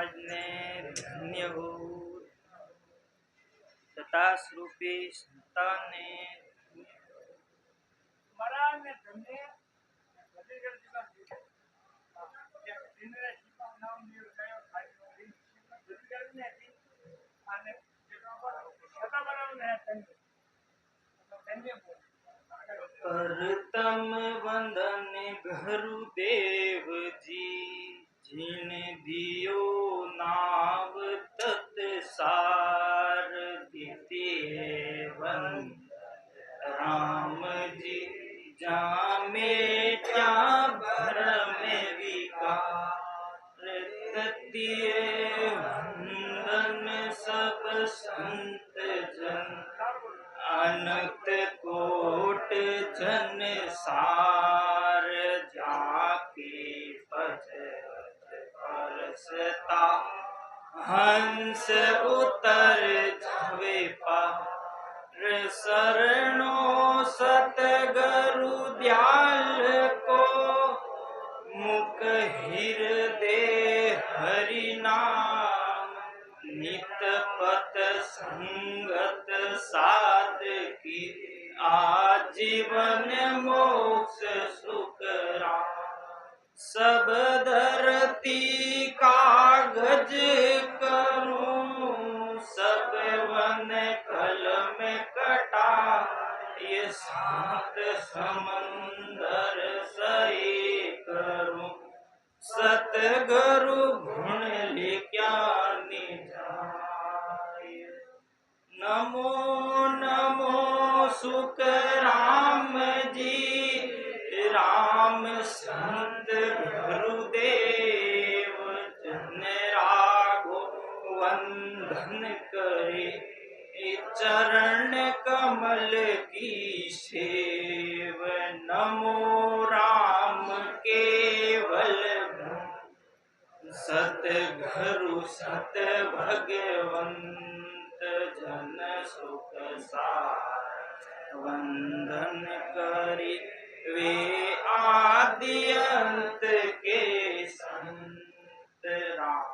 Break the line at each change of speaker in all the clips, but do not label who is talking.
महाराज ने धन्य हो, सतास रूपी संतान ने महाराज ने धन्य परतम वंदन गुरुदेव जी, जिन दियो नाव तत्सार, द्वितीय वंदन राम जी, जामे क्या भरम विकार, तृतीय वंदन सब संत जन, अनंत कोट जन सार, जाके परसता हंस उतर जावे पार, शरणों सतगुरु दयाल को, मुख हृदय हरि नाम, नित पत संगत साध की, आजीवन मोक्ष सुख राम, सब धरती कागज करूं, सब वन कलम कटा, ये सात समंदर सही करूं, सतगुरु गुण लिख्या निजाय, नमो नमो सुख राम जी, राम संत गुरुदेव, जन राघो वंदन करे, चरण कमल की सेव, नमो राम केवल सतगुरु सत भगवंत, जन सुख सार वंदन करी, वे आदि अंत के संत राम।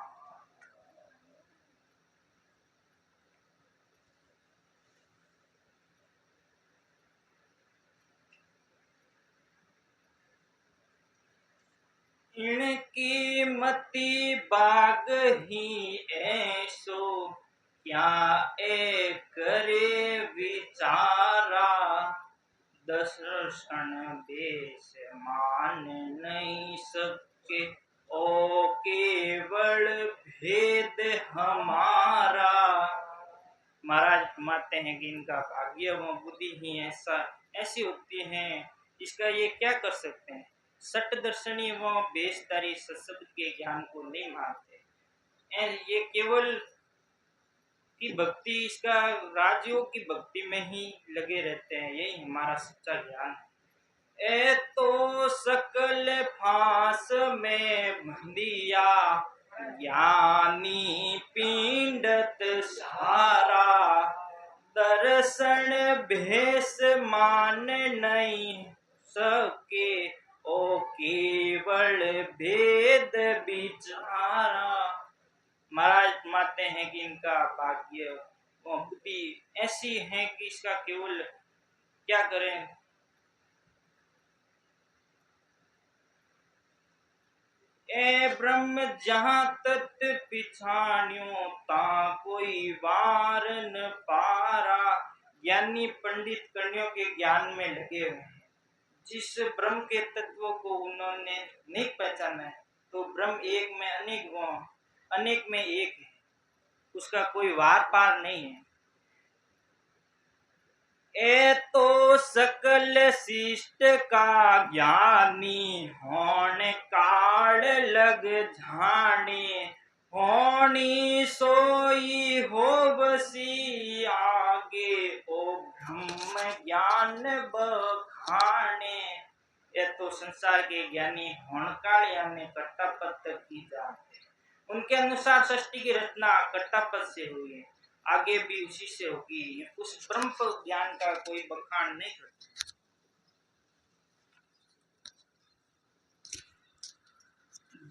इनकी मति बाग ही ऐसो, क्या एक करे विचारा, दर्शन देश मान नहीं सके, ओ केवल भेद हमारा। महाराज मानते हैं कि इनका भाग्य व बुद्धि ही ऐसी होती है, इसका ये क्या कर सकते हैं। सट दर्शनी व बेशतारी सत्शब्द के ज्ञान को नहीं मानते, ये केवल की भक्ति, इसका राजयोग की भक्ति में ही लगे रहते हैं, यही हमारा सच्चा ज्ञान है। ए तो सकल फांस में बंधिया, ज्ञानी पिंडत सारा, दर्शन भेष मान नहीं सके, ओ केवल भेद विचारा। महाराज मानते हैं कि इनका भाग्य व बुद्धि ऐसी है कि इसका केवल क्या करें। ए ब्रह्म जहाँ तत् पिछाण्यो, ता कोई वार न पारा। ज्ञानी पंडित कन्यों के ज्ञान में लगे हुए हैं, जिस ब्रह्म के तत्वों को उन्होंने नहीं पहचाना है, तो ब्रह्म एक में अनेक व अनेक में एक है, उसका कोई वार पार नहीं है। ए तो सकल शिष्ट का ज्ञानी, होने काल लग झाने, होनी सोई हो बसी आगे, ओ ब्रह्म ज्ञान बखाने। ये तो संसार के ज्ञानी होनकाल यानी कट्टापद की जानते, उनके अनुसार सृष्टि की रचना कट्टापद से हुई है, आगे भी उसी से होगी, उस ब्रह्म ज्ञान का कोई बखान नहीं करता।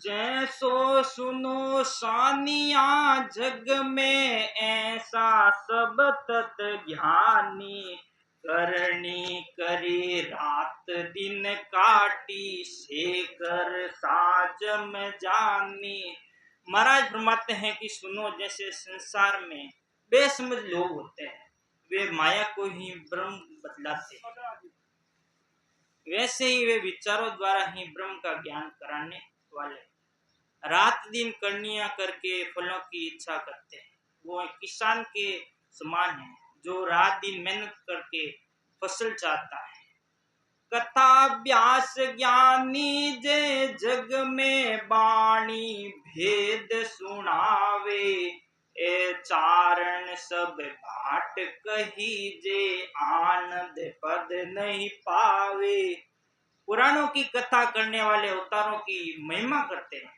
जैसो सुनो सानिया जग में ऐसा सब तत ज्ञानी करनी करी रात दिन काटी से कर साजम जानी। महाराज फरमाते हैं कि सुनो, जैसे संसार में बेसमझ लोग होते हैं, वे माया को ही ब्रह्म बतलाते हैं, वैसे ही वे विचारों द्वारा ही ब्रह्म का ज्ञान कराने वाले रात दिन करनिया करके फलों की इच्छा करते हैं। वो किसान के समान है जो रात दिन मेहनत करके फसल चाहता है। कथा व्यास ज्ञानी जे जग में बाणी भेद सुनावे, ए चारण सब बाट कही जे आनंद पद नहीं पावे। पुराणों की कथा करने वाले अवतारों की महिमा करते हैं।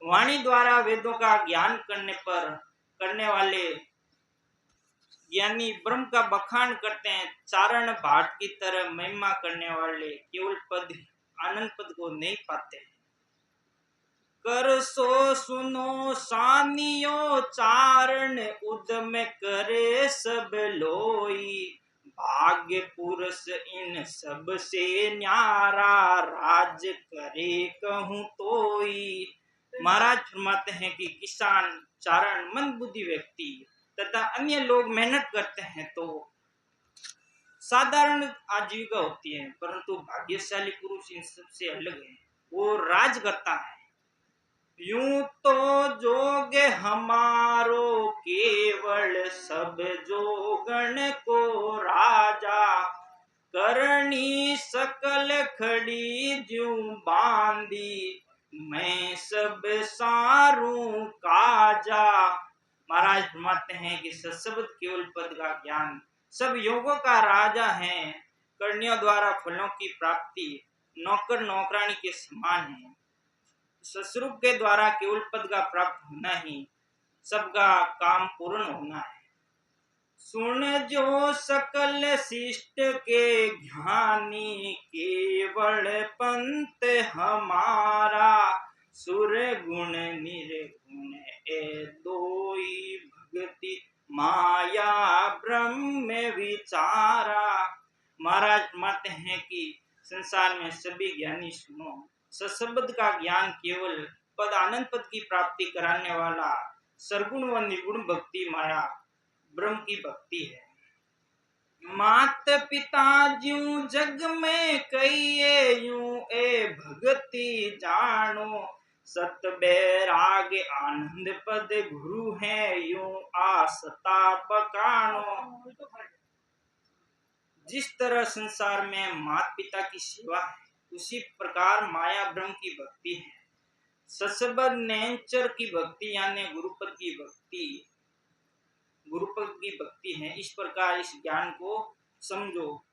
वाणी द्वारा वेदों का ज्ञान करने वाले ज्ञानी ब्रह्म का बखान करते हैं। चारण भाट की तरह महिमा करने वाले केवल पद आनंद पद को नहीं पाते। कर सो सुनो सानियो चारण उद्यम करे सब लोई, भाग्य पुरुष इन सब से न्यारा राज करे कहूं तोई। महाराज फरमाते हैं कि किसान, चारण, मंद बुद्धि व्यक्ति तथा अन्य लोग मेहनत करते हैं तो साधारण आजीविका होती है, परंतु भाग्यशाली पुरुष इन सबसे अलग है, वो राज करता है। यूं तो जोग हमारो केवल सब जोगण को राजा, करनी सकल खड़ी ज्यों बांधी मैं सब सारू काजा। महाराज फरमाते हैं कि सत्शब्द केवल पद का ज्ञान सब योगों का राजा है। करनियों द्वारा फलों की प्राप्ति नौकर नौकरानी के समान है। ससुरूप के द्वारा केवल पद का प्राप्त होना ही सबका काम पूर्ण होना है। सुन जो सकल शिष्ट के ज्ञानी केवल पंत हमारा, सुर गुण निर्गुण ए दोई भक्ति माया ब्रह्म विचारा। महाराज मानते हैं कि संसार में सभी ज्ञानी सुनो, सशब्द का ज्ञान केवल पद आनंद पद की प्राप्ति कराने वाला सरगुण व निर्गुण भक्ति माया ब्रह्म की भक्ति है। मात पिता ज्यों जग में कहिए यूं ए भक्ति जानो, सत बैराग आनंद पद गुरु है यूं आसता पकानो। जिस तरह संसार में मात पिता की सेवा है, उसी प्रकार माया ब्रह्म की भक्ति है। ससबद नेचर की भक्ति यानी गुरुपद की भक्ति है। इस प्रकार इस ज्ञान को समझो।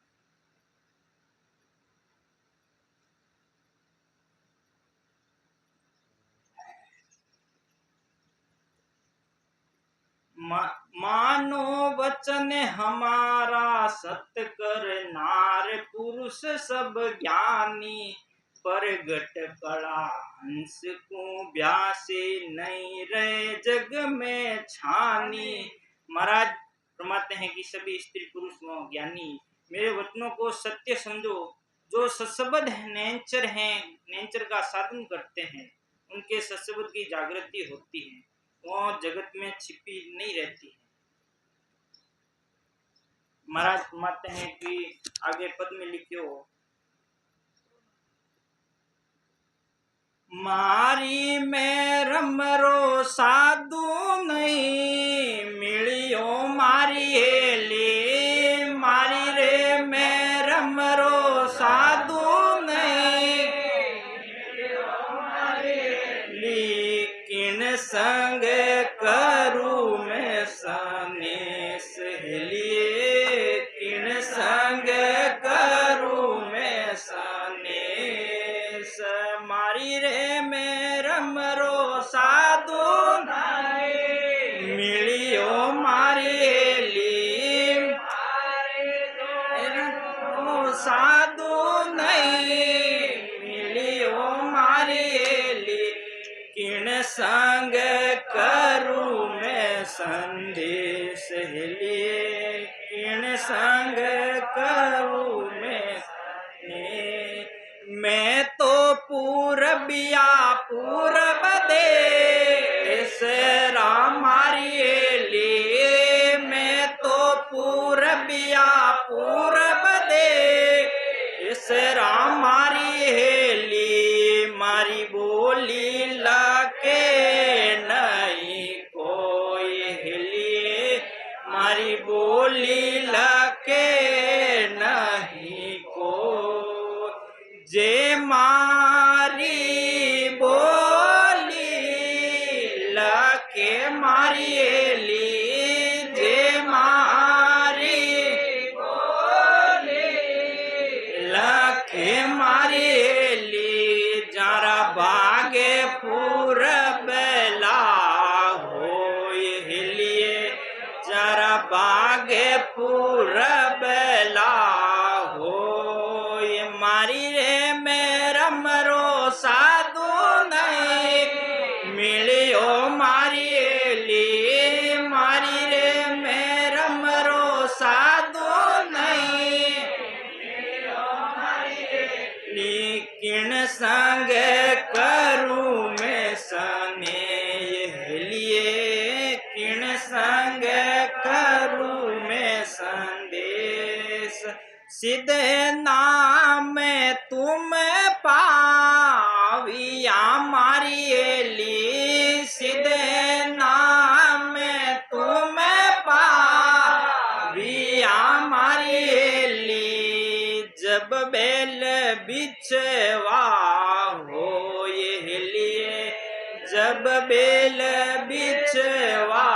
मानो वचन हमारा सत्य कर नार पुरुष सब ज्ञानी, परगट कला हंस को ब्यासे नहीं रहे जग में छानी। महाराज फरमाते हैं कि सभी स्त्री पुरुष व ज्ञानी मेरे वचनों को सत्य समझो। जो सशब्द नेचर का साधन करते हैं, उनके सशब्द की जागृति होती है, वो जगत में छिपी नहीं रहती है। महाराज फरमाते हैं कि आगे पद में लिखियो, मारी में रमरो साधु नहीं मिलियो मारी हेली, मारी रे में रमरो साधु नहीं लेकिन संग करू में सने सहेलिए, किन संग करू में सने मारी रे में रमरो साधु नहीं मिलियो मारी हेली, साधु नहीं मिलियो मारी हेली, संदेश लिए किण संग करूं मैं तो पूरबिया पूरब देश राम मारिए लिए मैं तो पूरबिया पूरब देश राम मारिए लिए मारी बोली लके नहीं कोई लिए मारी बोली लके नहीं को जे मारी बोली लके मारिएली जे मारी बोली लके मारिएली जरा बागे पूरबला होइलिए जरा बागे पूरबला मारी रे मेरा मरो साधु नहीं मिलियो मारी रे मेरा मरो साधु नहीं लेकिन संग करूं मैं सने लिए किण संग करूं मैं संदेश सीधे नाम तुम पाविया मारिएली सीधे नाम तुम पाविया मारिएली जब बेल बिछवा हो ये लिए जब बेल बिछवा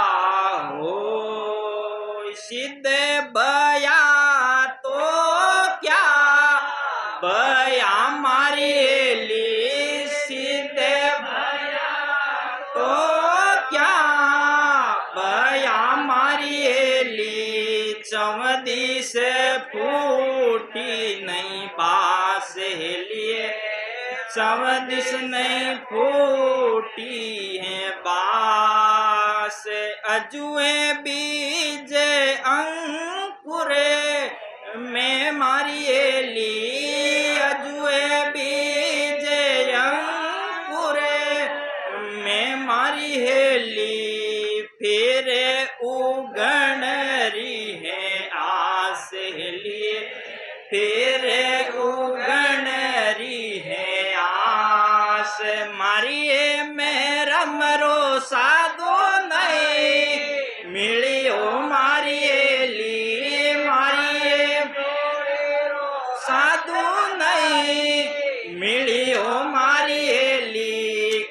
हो सीधे बया बया मारिएली सीधे बया तो क्या बया मारिएली चमदी से फूटी नहीं पास लिए चमदिस नहीं फूटी है बास अजुए बीज अंकुरे में मारिएली अजुए बीज अंकुरे में मारिएली फिर उगण रही है आस लिए फिर उगण रही है आस मारिए मेरा मरो साधु नहीं मिलियो मारिएली साधु नहीं मिलियो मारिएली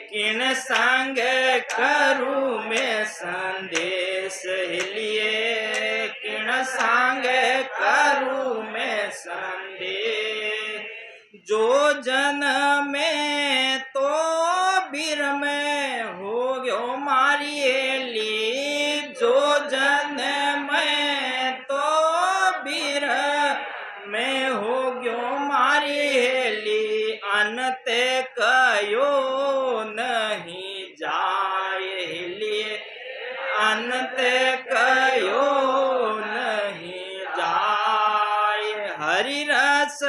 किण संग करूं मैं संदेश लिए किण संग करूं मैं संदेश जो जन में तो बीर में हो गयो मारिएली जो जन में तो बीर में हो गयो मारिएली अनते कयो नहीं जाएली अनते कयो नहीं जाए हरि रस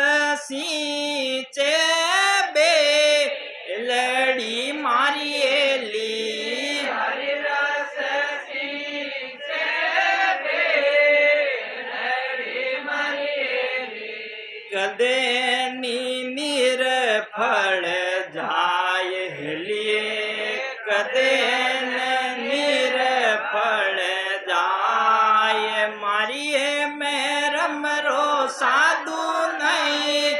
सींचे बेलड़ी मारिएली हरि रस सींचे कदे नीर फल जाए लिए कदे नीर फल जाए मारिए मेरा मरो साधु नहीं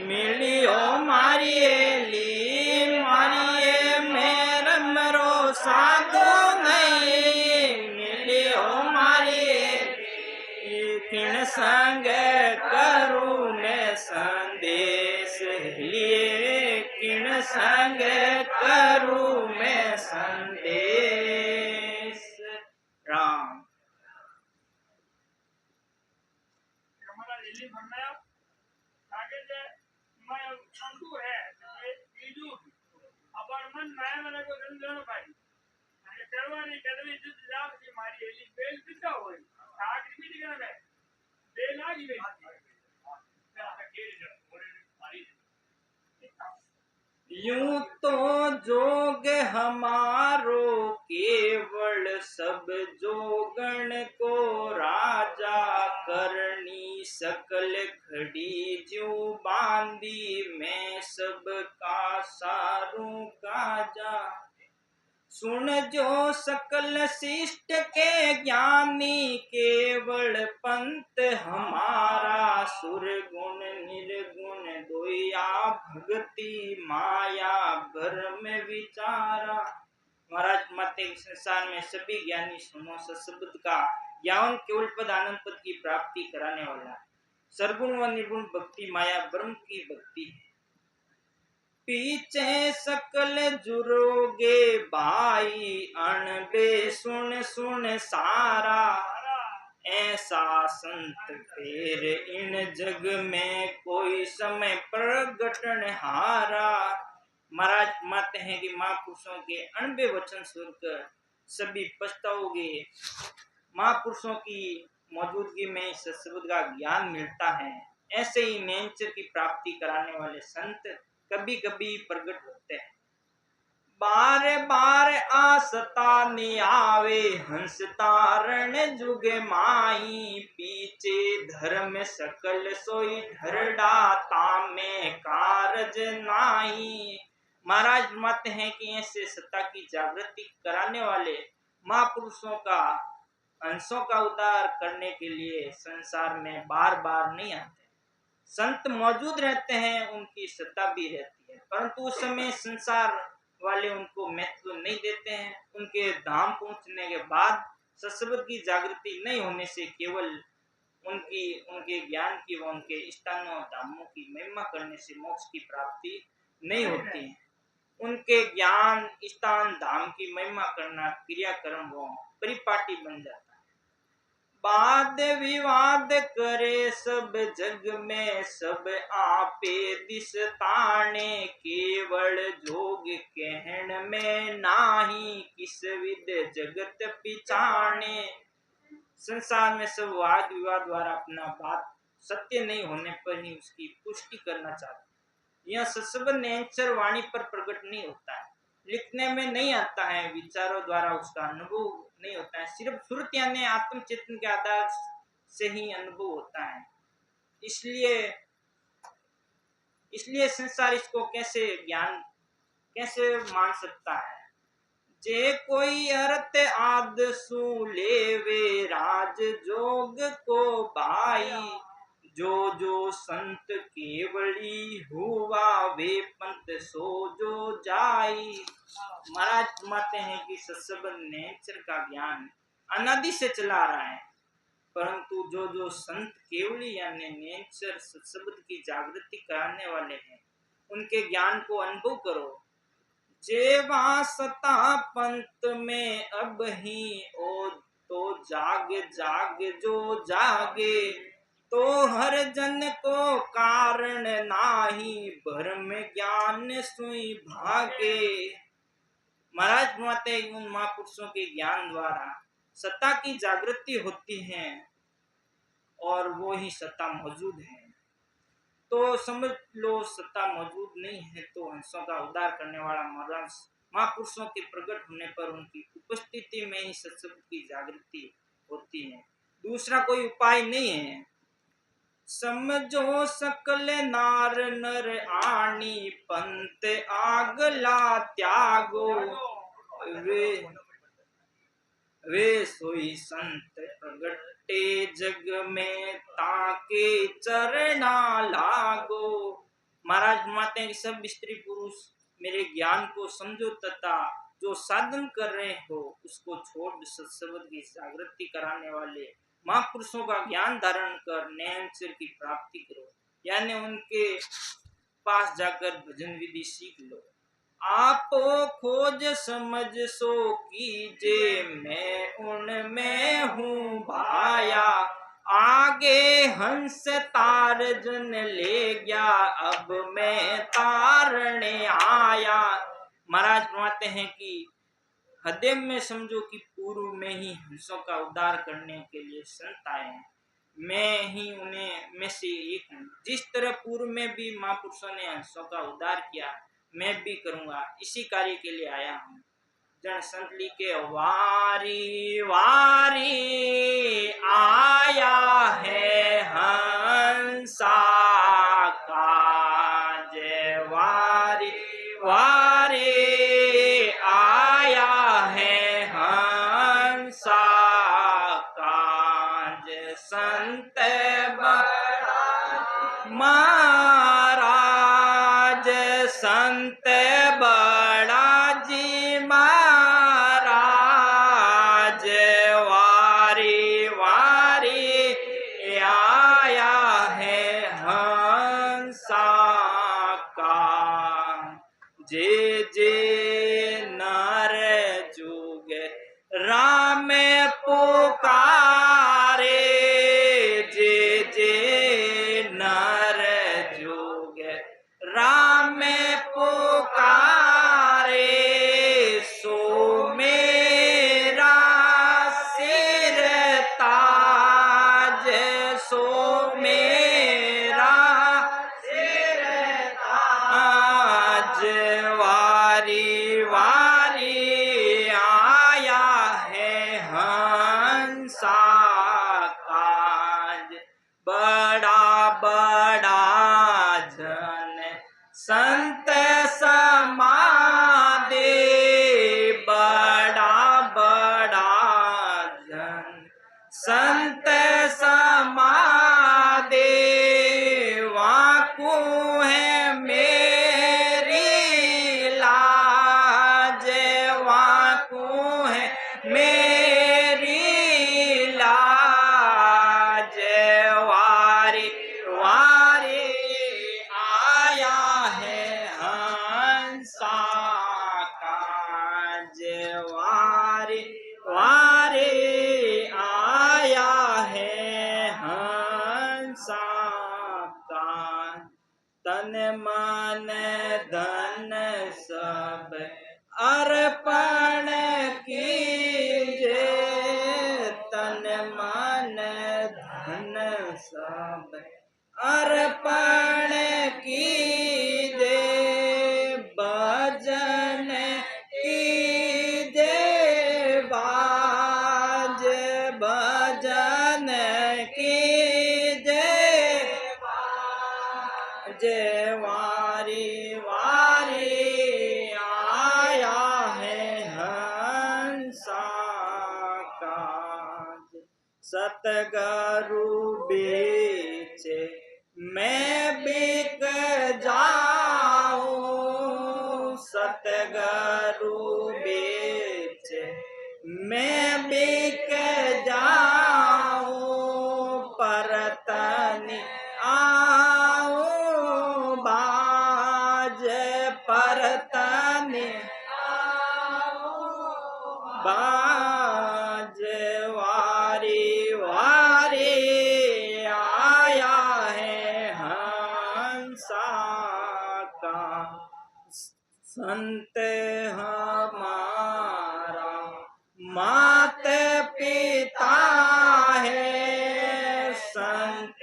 मिलियो मारिएली मारिए मेरा मरो साधु नहीं मिलियो मारिए किण संग करूं मैं संदेश लिए किण संग करूं मैं संदेश राम
हमारा दिल्ली भरना आगे जे मैं अंडू है ये बीजू अपन मन नया मैंने को दिन देना भाई अरे परवानी कदवी जुद जाम की मारी एली बेल दिखा होई आखिर भी दिखा में बेल आ गई
यूं तो जोग हमारो केवल सब जोगण को राजा करनी सकल घड़ी ज्यों बांधी मैं सब का सारू काजा सुन जो सकल शिष्ट के ज्ञानी केवल पंत हमारा सुर गुण निर्गुण दोया भक्ति माया भर में विचारा। महाराज माते संसार में सभी ज्ञानी सुनो सत्शब्द का ज्ञान केवल पद आनंद पद की प्राप्ति कराने वाला सरगुण व निर्गुण भक्ति माया ब्रह्म की भक्ति है। पीछे सकल जुरोगे भाई अणबे सुन सुन सारा ऐसा संत फिर इन जग में कोई समय प्रगटन हारा। महाराज मानते हैं कि महापुरुषों के अणबे वचन सुनकर सभी पछताओगे। महापुरुषों की मौजूदगी में सत्शब्द का ज्ञान मिलता है। ऐसे ही नेचर की प्राप्ति कराने वाले संत कभी कभी प्रकट होते हैं। बार बार आसता ने आवे हंस तारण जुग माई पीछे धर्म सकल सोई ढरडा तामे कारज नाई। महाराज मानते हैं कि ऐसे सत्ता की जागृति कराने वाले महापुरुषों का अंशों का उद्धार करने के लिए संसार में बार बार नहीं आते। संत मौजूद रहते हैं, उनकी सत्ता भी रहती है, परंतु उस समय संसार वाले उनको महत्व नहीं देते हैं। उनके धाम पहुंचने के बाद सत्शब्द की जागृति नहीं होने से केवल उनके ज्ञान की व उनके स्थानों धामों की महिमा करने से मोक्ष की प्राप्ति नहीं होती है। उनके ज्ञान स्थान धाम की महिमा करना क्रियाक्रम वो परिपाटी बन जाता है। वाद विवाद करे सब जग में सब आपे दिस ताने केवल जोग कहन में नाही किस विद जगत पिछाने। संसार में सब वाद विवाद द्वारा अपना बात सत्य नहीं होने पर ही उसकी पुष्टि करना चाहते। यह सत्शब्द नेचर वाणी पर प्रकट नहीं होता है, लिखने में नहीं आता है, विचारों द्वारा उसका अनुभव नहीं होता है, सिर्फ सुरत यानी आत्म चेतन के आधार से ही अनुभव होता है। इसलिए संसार इसको कैसे मान सकता है। जे कोई अर्थ आद सु लेवे राज जोग को भाई जो जो संत केवली हुआ वे पंथ सो जो जाई। महाराज मानते हैं कि सत्शब्द नेचर का ज्ञान अनादि से चला रहा है, परंतु जो जो संत केवली यानी नेचर सत्शब्द की जागृति कराने वाले हैं उनके ज्ञान को अनुभव करो। जेवा सता पंत में अब ही ओ तो जाग जाग जो जागे तो हर जन को कारण नाही भरम ज्ञान सुई भागे। महाराज माते उन महापुरुषों के ज्ञान द्वारा सत्ता की जागृति होती है और वो ही सत्ता मौजूद है। तो समझ लो सत्ता मौजूद नहीं है तो हंसों का उद्धार करने वाला महापुरुषों के प्रकट होने पर उनकी उपस्थिति में ही सत्शब्द की जागृति होती है, दूसरा कोई उपाय नहीं है। समझो सकल नार नर आनी पंत आगला त्यागो वे सोई संत प्रगटे जग में ताके चरना लागो। महाराज माते हैं सब स्त्री पुरुष मेरे ज्ञान को समझो तथा जो साधन कर रहे हो उसको छोड़ सत्शब्द की जागृति कराने वाले महापुरुषों का ज्ञान धारण कर नेचर की प्राप्ति करो, यानी उनके पास जाकर भजन विधि सीख लो। आप खोज समझ सो कीजे मैं उनमें हूँ भाया आगे हंस तार जन ले गया अब मैं तारने आया। महाराज मानते हैं कि हृदय में समझो कि पूर्व में ही हंसों का उद्धार करने के लिए संत आए हैं, मैं ही उन्हें में से एक हूँ। जिस तरह पूर्व में भी महापुरुषों ने हंसों का उद्धार किया, मैं भी करूंगा, इसी कार्य के लिए आया हूँ। जन संत लिखे वारी वारी आया है हंसा काज, वारी वारी आया है हंसा काज, संत बड़ा महाराज, संत बड़ा जी महाराज, वारी वारी आया है हंसा का, जे जे नर जुग राम पुकारे, जे जे नर जुग राम पुकारे, सो मेरा सिर ताज, सो मेरा सिर ताज, वारी वारी आया है हंसा काज, बड़ा बड़ा जन संत समाधि, बड़ा बड़ा जन संत समाधि, वाकू है मेरी लाज, वाकू है मेरी लाज, वारी वारी आया है हंसा काज, वारी वारी आया है हंसा काज, तन मन धन सब अर्पण कीजे, तन मन धन सब अर्पण कीजे, भजन कीजे बाज, भजन कीजे बाज, वारी वारी आया है हंसा काज, सतगुरु बीच मैं बिक जाऊं, सतगुरु बीच मैं बिक जाऊं, परतनि आऊं बाज, परतनि बाज, वारी वारी आया है हंसा का, संत हमारा मात पिता है, संत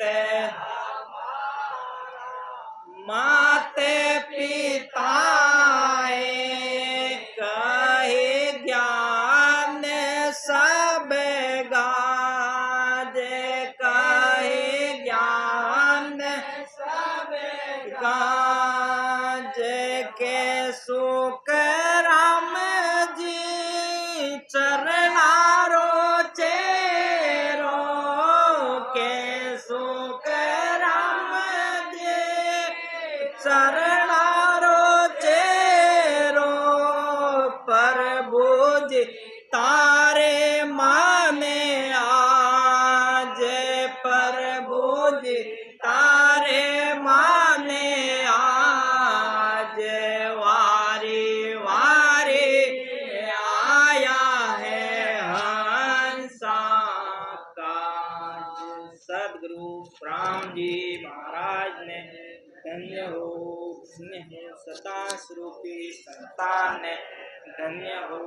मात पिता है, कहे ज्ञान सब गाज, कहे ज्ञान सब गाज, के सुख राम जी चरणारो चेरो, के सुख राम जी चरणारो चेरो, प्रभु जी तारे माने आज, प्रभु जी तारे माने आज, वारी वारी आया है हंसा काज, सदगुरु राम जी महाराज ने धन्य हो स्नेह सता स्वरूपी संतान, धन्य हो